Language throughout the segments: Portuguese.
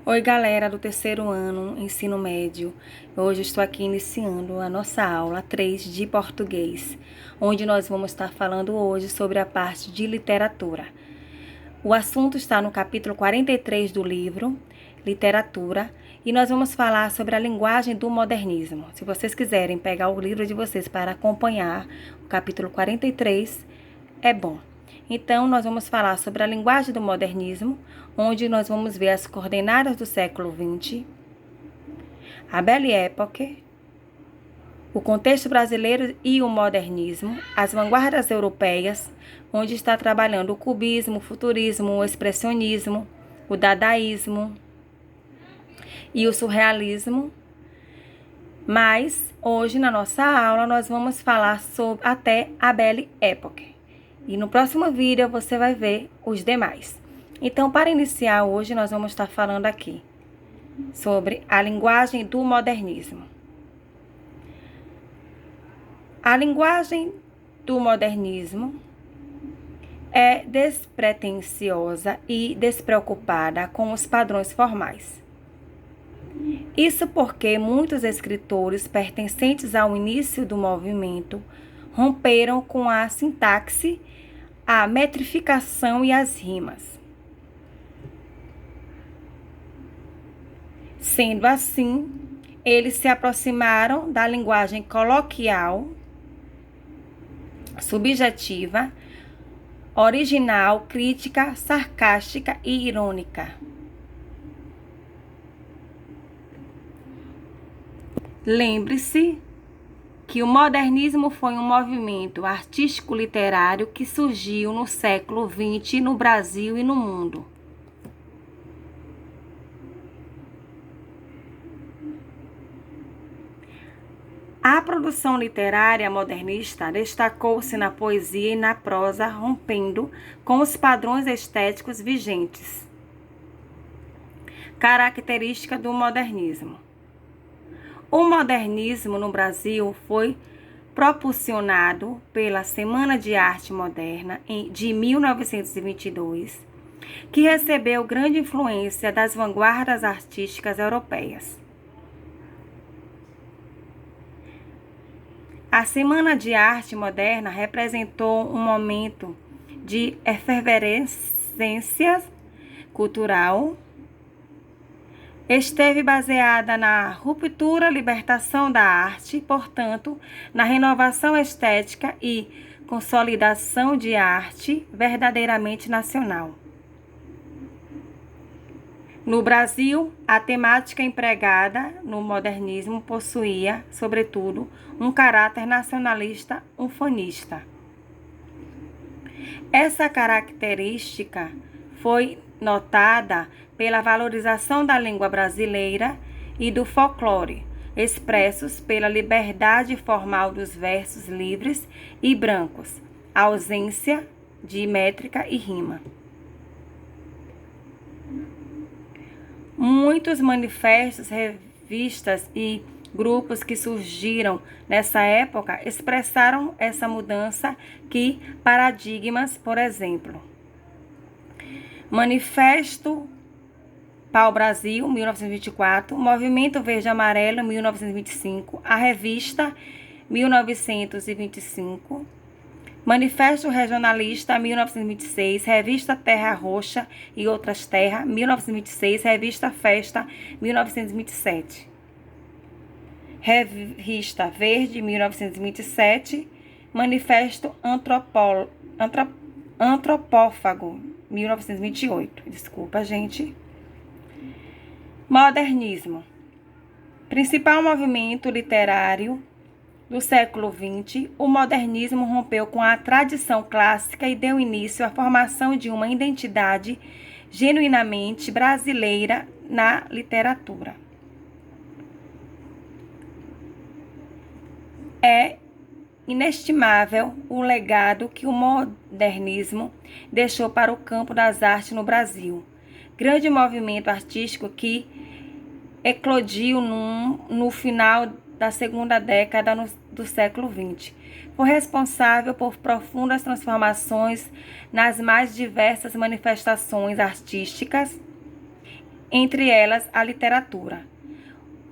Oi, galera do terceiro ano, ensino médio. Hoje estou aqui iniciando a nossa aula 3 de português, onde nós vamos estar falando hoje sobre a parte de literatura. O assunto está no capítulo 43 do livro, Literatura, e nós vamos falar sobre a linguagem do modernismo. Se vocês quiserem pegar o livro de vocês para acompanhar o capítulo 43, é bom. Então, nós vamos falar sobre a linguagem do modernismo, onde nós vamos ver as coordenadas do século XX, a Belle Époque, o contexto brasileiro e o modernismo, as vanguardas europeias, onde está trabalhando o cubismo, o futurismo, o expressionismo, o dadaísmo e o surrealismo. Mas hoje na nossa aula nós vamos falar sobre até a Belle Époque. E no próximo vídeo você vai ver os demais. Então, para iniciar hoje, nós vamos estar falando aqui sobre a linguagem do modernismo. A linguagem do modernismo é despretensiosa e despreocupada com os padrões formais. Isso porque muitos escritores pertencentes ao início do movimento romperam com a sintaxe, a metrificação e as rimas. Sendo assim, eles se aproximaram da linguagem coloquial, subjetiva, original, crítica, sarcástica e irônica. Lembre-se que o modernismo foi um movimento artístico-literário que surgiu no século XX no Brasil e no mundo. A produção literária modernista destacou-se na poesia e na prosa, rompendo com os padrões estéticos vigentes, característica do modernismo. O modernismo no Brasil foi propulsionado pela Semana de Arte Moderna de 1922, que recebeu grande influência das vanguardas artísticas europeias. A Semana de Arte Moderna representou um momento de efervescência cultural. Esteve baseada na ruptura, libertação da arte, portanto, na renovação estética e consolidação de arte verdadeiramente nacional. No Brasil, a temática empregada no modernismo possuía, sobretudo, um caráter nacionalista ufanista. Essa característica foi notada pela valorização da língua brasileira e do folclore, expressos pela liberdade formal dos versos livres e brancos, ausência de métrica e rima. Muitos manifestos, revistas e grupos que surgiram nessa época expressaram essa mudança que paradigmas, por exemplo, Manifesto Pau-Brasil, 1924, Movimento Verde-Amarelo, 1925, a Revista, 1925, Manifesto Regionalista, 1926, Revista Terra Roxa e Outras Terras, 1926, Revista Festa, 1927. Revista Verde, 1927, Manifesto Antropófago, 1928. Desculpa, gente. Modernismo. Principal movimento literário do século XX, o modernismo rompeu com a tradição clássica e deu início à formação de uma identidade genuinamente brasileira na literatura. É inestimável o legado que o modernismo deixou para o campo das artes no Brasil. Grande movimento artístico que eclodiu no final da segunda década do século XX. Foi responsável por profundas transformações nas mais diversas manifestações artísticas entre elas a literatura.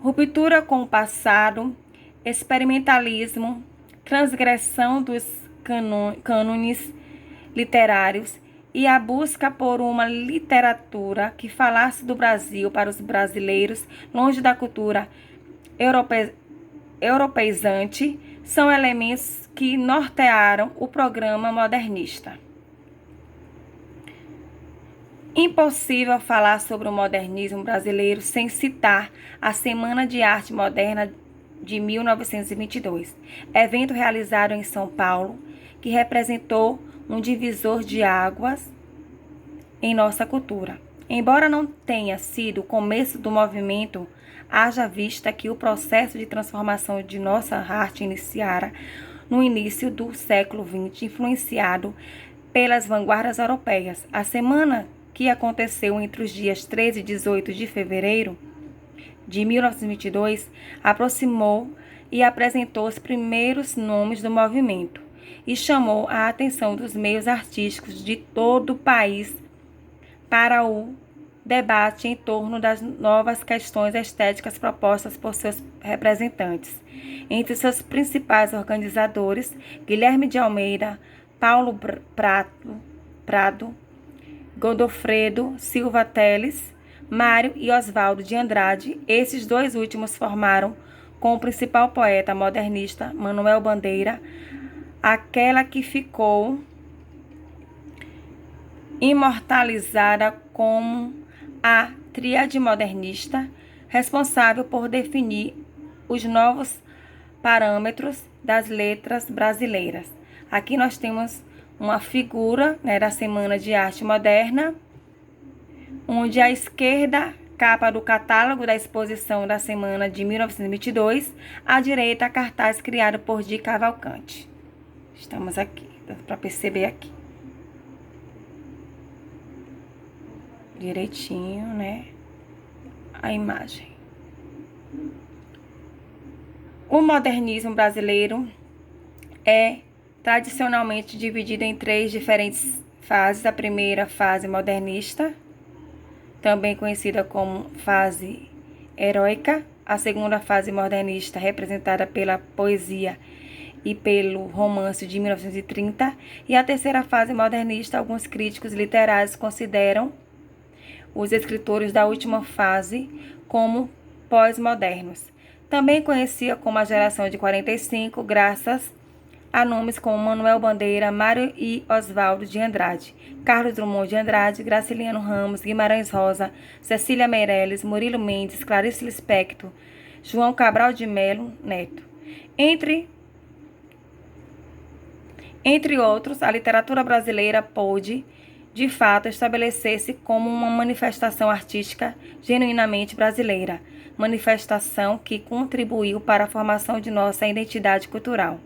Ruptura com o passado, experimentalismo, transgressão dos cânones literários e a busca por uma literatura que falasse do Brasil para os brasileiros, longe da cultura europeizante, são elementos que nortearam o programa modernista. Impossível falar sobre o modernismo brasileiro sem citar a Semana de Arte Moderna de 1922, evento realizado em São Paulo, que representou um divisor de águas em nossa cultura. Embora não tenha sido o começo do movimento, haja vista que o processo de transformação de nossa arte iniciara no início do século XX, influenciado pelas vanguardas europeias. A semana que aconteceu entre os dias 13 e 18 de fevereiro de 1922, aproximou e apresentou os primeiros nomes do movimento e chamou a atenção dos meios artísticos de todo o país para o debate em torno das novas questões estéticas propostas por seus representantes. Entre seus principais organizadores, Guilherme de Almeida, Paulo Prado, Godofredo Silva Teles, Mário e Oswaldo de Andrade. Esses dois últimos formaram, com o principal poeta modernista Manuel Bandeira, aquela que ficou imortalizada como a tríade modernista, responsável por definir os novos parâmetros das letras brasileiras. Aqui nós temos uma figura, né, da Semana de Arte Moderna, onde à esquerda, capa do catálogo da exposição da Semana de 1922, à direita, cartaz criado por Di Cavalcanti. Estamos aqui, dá para perceber aqui. Direitinho, né? A imagem. O modernismo brasileiro é tradicionalmente dividido em três diferentes fases. A primeira fase modernista, também conhecida como fase heróica. A segunda fase modernista, representada pela poesia e pelo romance de 1930. E a terceira fase modernista, alguns críticos literários consideram os escritores da última fase como pós-modernos. Também conhecia como a geração de 45, graças a nomes como Manuel Bandeira, Mário e Oswaldo de Andrade, Carlos Drummond de Andrade, Graciliano Ramos, Guimarães Rosa, Cecília Meirelles, Murilo Mendes, Clarice Lispector, João Cabral de Melo Neto. Entre outros, a literatura brasileira pôde, de fato, estabelecer-se como uma manifestação artística genuinamente brasileira, manifestação que contribuiu para a formação de nossa identidade cultural.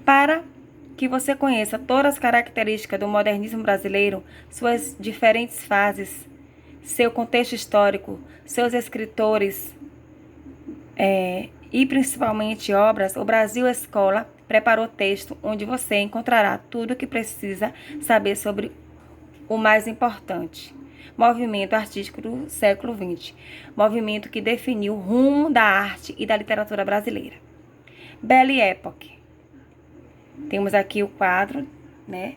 Para que você conheça todas as características do modernismo brasileiro, suas diferentes fases, seu contexto histórico, seus escritores e principalmente obras, o Brasil Escola preparou texto onde você encontrará tudo o que precisa saber sobre o mais importante movimento artístico do século XX, movimento que definiu o rumo da arte e da literatura brasileira. Belle Époque. Temos aqui o quadro, né,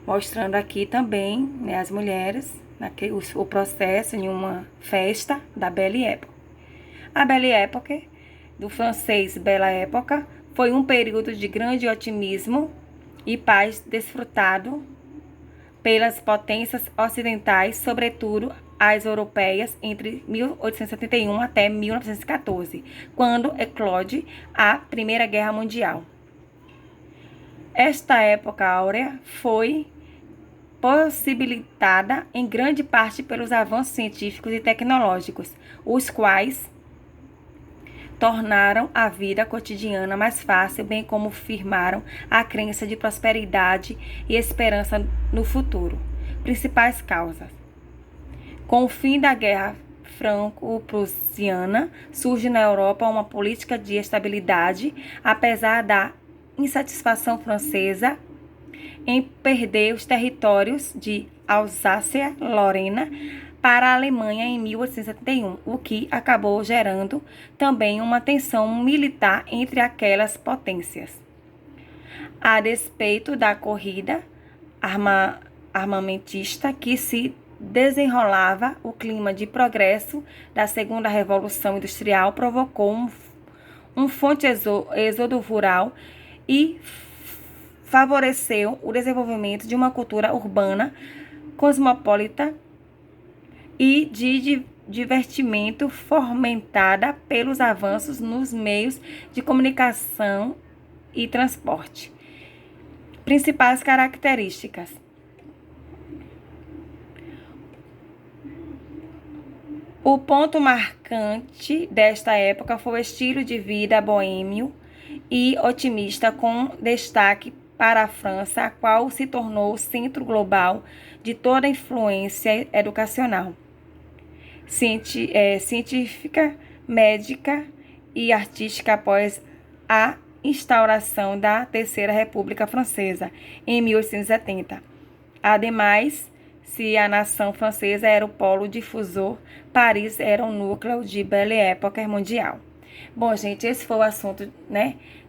mostrando aqui também, né, as mulheres, o processo em uma festa da Belle Époque. A Belle Époque, do francês Bela Época, foi um período de grande otimismo e paz desfrutado pelas potências ocidentais, sobretudo as europeias, entre 1871 até 1914, quando eclode a Primeira Guerra Mundial. Esta época áurea foi possibilitada em grande parte pelos avanços científicos e tecnológicos, os quais tornaram a vida cotidiana mais fácil, bem como firmaram a crença de prosperidade e esperança no futuro. Principais causas. Com o fim da Guerra Franco-Prussiana, surge na Europa uma política de estabilidade, apesar da insatisfação francesa em perder os territórios de Alsácia-Lorena para a Alemanha em 1871, o que acabou gerando também uma tensão militar entre aquelas potências. A despeito da corrida armamentista que se desenrolava, o clima de progresso da segunda revolução industrial provocou um forte êxodo rural e favoreceu o desenvolvimento de uma cultura urbana cosmopolita e de divertimento fomentada pelos avanços nos meios de comunicação e transporte. Principais características: o ponto marcante desta época foi o estilo de vida boêmio e otimista, com destaque para a França, a qual se tornou o centro global de toda a influência educacional, científica, médica e artística após a instauração da Terceira República Francesa, em 1870. Ademais, se a nação francesa era o polo difusor, Paris era um núcleo de Belle Époque mundial. Bom, gente, esse foi o assunto,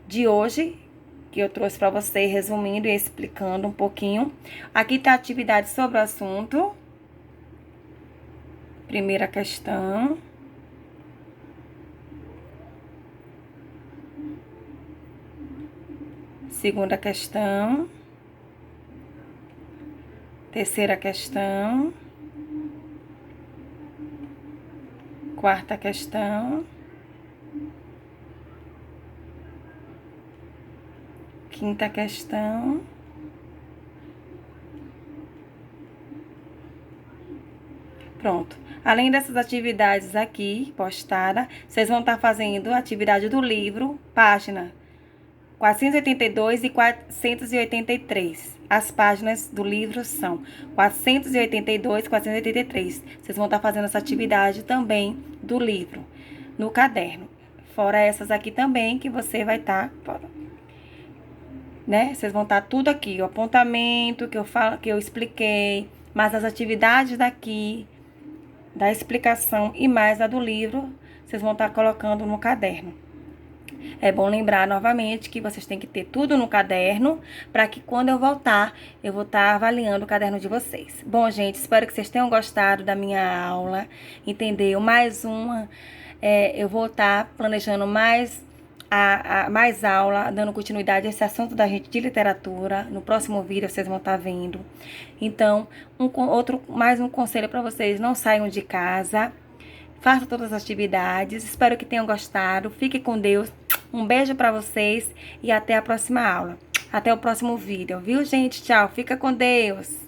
de hoje, que eu trouxe para vocês, resumindo e explicando um pouquinho. Aqui está a atividade sobre o assunto. Primeira questão. Segunda questão. Terceira questão. Quarta questão. Quinta questão. Pronto. Além dessas atividades aqui postadas, vocês vão estar fazendo a atividade do livro, página 482 e 483. As páginas do livro são 482 e 483. Vocês vão estar fazendo essa atividade também do livro, no caderno. Fora essas aqui também, que você vai estar, Vocês vão estar tudo aqui, o apontamento que eu expliquei, mas as atividades daqui, da explicação e mais a do livro, vocês vão estar colocando no caderno. É bom lembrar novamente que vocês têm que ter tudo no caderno, para que quando eu voltar, eu vou estar avaliando o caderno de vocês. Bom, gente, espero que vocês tenham gostado da minha aula, entendeu? Mais uma, eu vou estar planejando mais aula, dando continuidade a esse assunto da gente de literatura. No próximo vídeo vocês vão estar vendo. Então, mais um conselho para vocês: não saiam de casa, façam todas as atividades. Espero que tenham gostado. Fique com Deus. Um beijo para vocês e até a próxima aula. Até o próximo vídeo, viu, gente? Tchau. Fica com Deus.